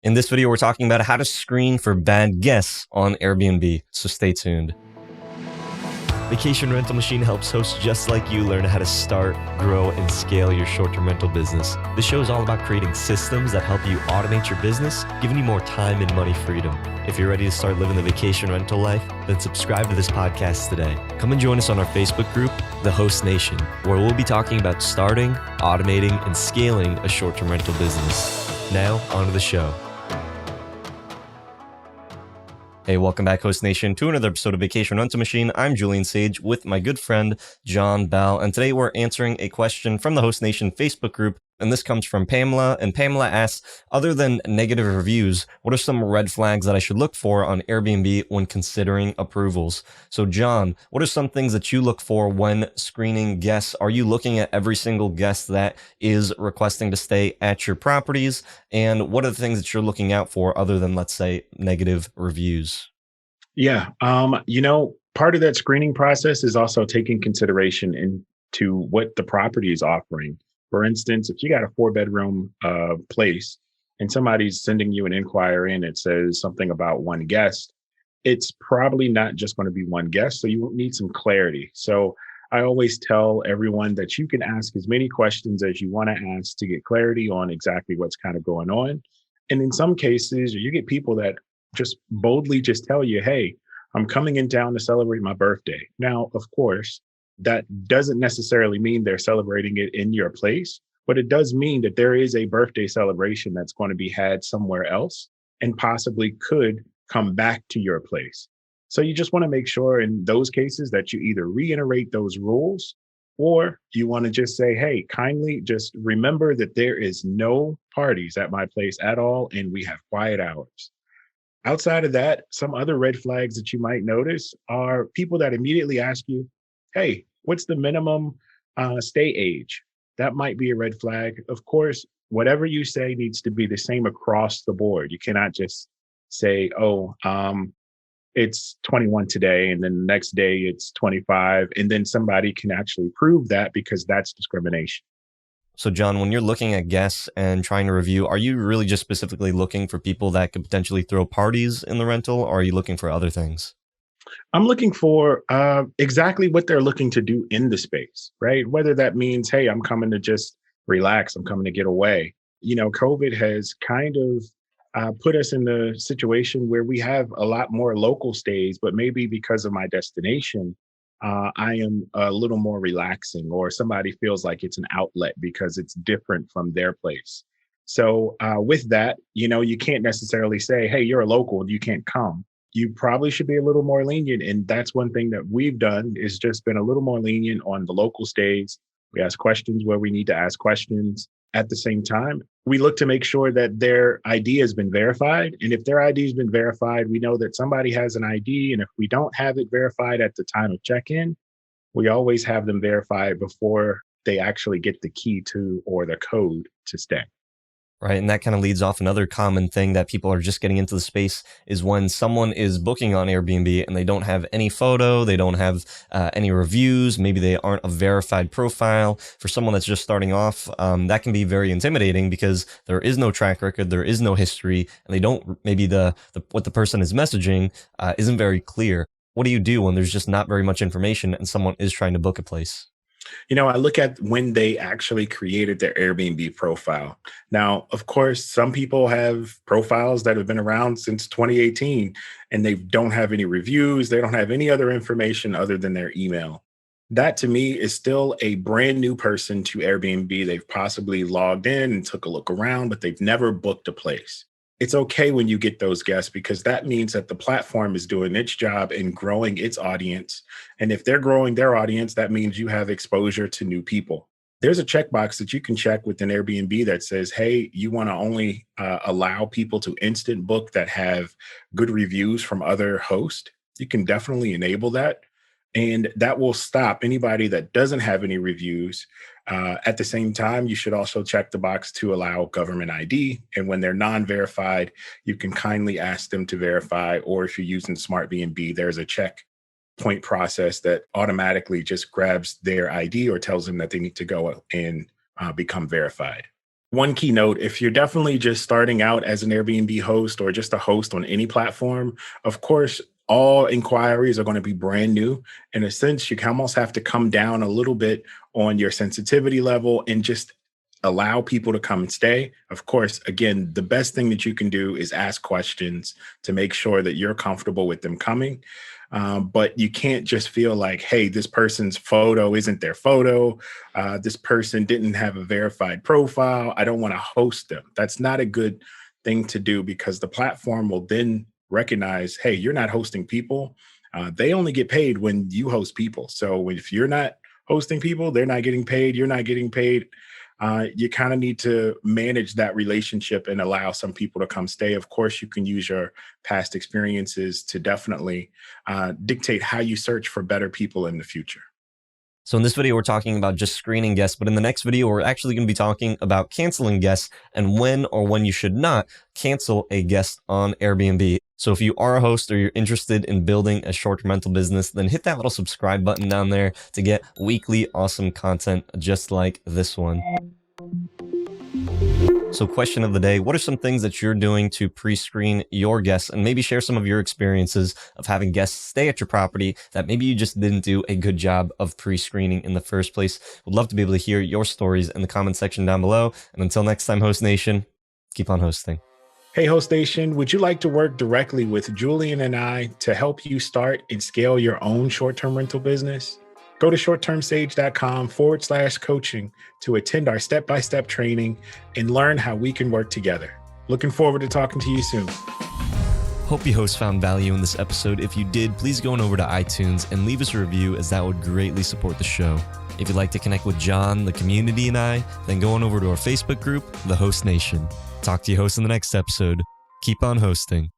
In this video, we're talking about how to screen for bad guests on Airbnb, so stay tuned. Vacation Rental Machine helps hosts just like you learn how to start, grow, and scale your short-term rental business. This show is all about creating systems that help you automate your business, giving you more time and money freedom. If you're ready to start living the vacation rental life, then subscribe to this podcast today. Come and join us on our Facebook group, The Host Nation, where we'll be talking about starting, automating, and scaling a short-term rental business. Now, on to the show. Hey, welcome back, Host Nation, to another episode of Vacation Rental Machine. I'm Julian Sage with my good friend, John Bell, and today we're answering a question from the Host Nation Facebook group, and this comes from Pamela, and Pamela asks, other than negative reviews, what are some red flags that I should look for on Airbnb when considering approvals? So, John, what are some things that you look for when screening guests? Are you looking at every single guest that is requesting to stay at your properties? And what are the things that you're looking out for other than, let's say, negative reviews? Yeah. Part of that screening process is also taking consideration into what the property is offering. For instance, if you got a 4-bedroom place and somebody's sending you an inquiry and it says something about one guest, it's probably not just going to be one guest. So you need some clarity. So I always tell everyone that you can ask as many questions as you want to ask to get clarity on exactly what's kind of going on. And in some cases, you get people that just boldly just tell you, hey, I'm coming in town to celebrate my birthday. Now, of course, that doesn't necessarily mean they're celebrating it in your place, but it does mean that there is a birthday celebration that's going to be had somewhere else and possibly could come back to your place. So you just want to make sure in those cases that you either reiterate those rules or you want to just say, hey, kindly just remember that there is no parties at my place at all and we have quiet hours. Outside of that, some other red flags that you might notice are people that immediately ask you, hey, what's the minimum stay age? That might be a red flag. Of course, whatever you say needs to be the same across the board. You cannot just say, it's 21 today, and then the next day it's 25, and then somebody can actually prove that because that's discrimination. So, John, when you're looking at guests and trying to review, are you really just specifically looking for people that could potentially throw parties in the rental, or are you looking for other things? I'm looking for exactly what they're looking to do in the space, right? Whether that means, hey, I'm coming to just relax, I'm coming to get away. COVID has kind of put us in the situation where we have a lot more local stays, but maybe because of my destination, I am a little more relaxing, or somebody feels like it's an outlet because it's different from their place. So with that, you can't necessarily say, hey, you're a local, you can't come. You probably should be a little more lenient. And that's one thing that we've done is just been a little more lenient on the local stays. We ask questions where we need to ask questions. At the same time, we look to make sure that their ID has been verified. And if their ID has been verified, we know that somebody has an ID. And if we don't have it verified at the time of check-in, we always have them verified before they actually get the key to or the code to stay. Right. And that kind of leads off another common thing that people are just getting into the space is when someone is booking on Airbnb and they don't have any photo, they don't have any reviews, maybe they aren't a verified profile. For someone that's just starting off, that can be very intimidating because there is no track record, there is no history, and they don't, maybe what the person is messaging isn't very clear. What do you do when there's just not very much information and someone is trying to book a place? I look at when they actually created their Airbnb profile. Now, of course, some people have profiles that have been around since 2018 and they don't have any reviews. They don't have any other information other than their email. That to me is still a brand new person to Airbnb. They've possibly logged in and took a look around, but they've never booked a place. It's okay when you get those guests because that means that the platform is doing its job in growing its audience. And if they're growing their audience, that means you have exposure to new people. There's a checkbox that you can check within Airbnb that says, hey, you want to only allow people to instant book that have good reviews from other hosts. You can definitely enable that. And that will stop anybody that doesn't have any reviews. At the same time, you should also check the box to allow government ID. And when they're non-verified, you can kindly ask them to verify. Or if you're using SmartBnB, there's a checkpoint process that automatically just grabs their ID or tells them that they need to go and become verified. One key note, if you're definitely just starting out as an Airbnb host or just a host on any platform, of course, all inquiries are going to be brand new. In a sense, you can almost have to come down a little bit on your sensitivity level and just allow people to come and stay. Of course, again, the best thing that you can do is ask questions to make sure that you're comfortable with them coming. But you can't just feel like, hey, this person's photo isn't their photo. This person didn't have a verified profile. I don't want to host them. That's not a good thing to do because the platform will then recognize, hey, you're not hosting people. They only get paid when you host people. So if you're not hosting people, they're not getting paid. You're not getting paid. You kind of need to manage that relationship and allow some people to come stay. Of course, you can use your past experiences to definitely dictate how you search for better people in the future. So in this video, we're talking about just screening guests, but in the next video, we're actually going to be talking about canceling guests and when you should not cancel a guest on Airbnb. So if you are a host or you're interested in building a short-term rental business, then hit that little subscribe button down there to get weekly awesome content just like this one. So question of the day, what are some things that you're doing to pre-screen your guests, and maybe share some of your experiences of having guests stay at your property that maybe you just didn't do a good job of pre-screening in the first place? Would love to be able to hear your stories in the comment section down below. And until next time, Host Nation, keep on hosting. Hey, Host Nation, would you like to work directly with Julian and I to help you start and scale your own short-term rental business? Go to shorttermsage.com/coaching to attend our step-by-step training and learn how we can work together. Looking forward to talking to you soon. Hope you hosts found value in this episode. If you did, please go on over to iTunes and leave us a review, as that would greatly support the show. If you'd like to connect with John, the community, and I, then go on over to our Facebook group, The Host Nation. Talk to you hosts in the next episode. Keep on hosting.